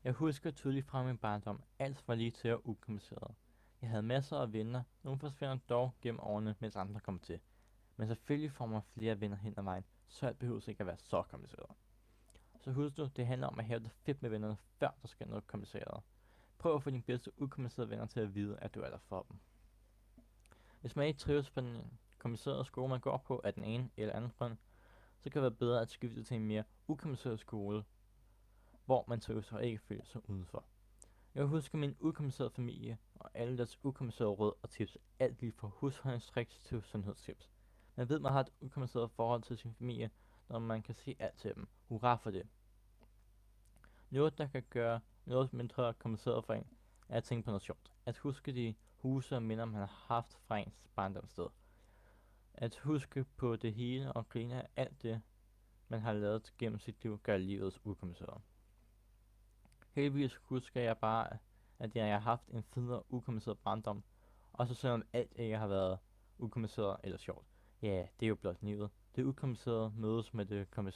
Jeg husker tydeligt fra min barndom, alt var lige til og ukompliceret. Jeg havde masser af venner, nogle forsvinder dog gennem årene, mens andre kommer til. Men selvfølgelig får man flere venner hen ad vejen, så alt behøver ikke at være så kompliceret. Så husk du, det handler om at have det fedt med vennerne, før der sker noget kompliceret. Prøv at få dine bedste ukomplicerede venner til at vide, at du er der for dem. Hvis man ikke trives på den komplicerede skole, man går på af den ene eller anden grund, så kan det være bedre at skifte til en mere ukompliceret skole, hvor man trives og ikke føler sig udenfor. Jeg husker min ukomplicerede familie og alle deres ukomplicerede råd og tips, alt lige fra husholdningstricks til sundhedstips. Man ved, man har et ukompliceret forhold til sin familie, når man kan se alt til dem. Hurra for det. Noget, der kan gøre noget mindre kompliceret for en, er at tænke på noget sjovt. At huske de huse og minder, man har haft fra ens barndomssted. At huske på det hele og grine af alt det, man har lavet gennem sit liv, gør livet ukompliceret. Heldigvis husker jeg bare, at jeg har haft en federe ukompliceret barndom, også selvom alt ikke har været ukompliceret eller sjovt. Ja, det er jo blot livet. Det ukomplicerede mødes med det komplicerede.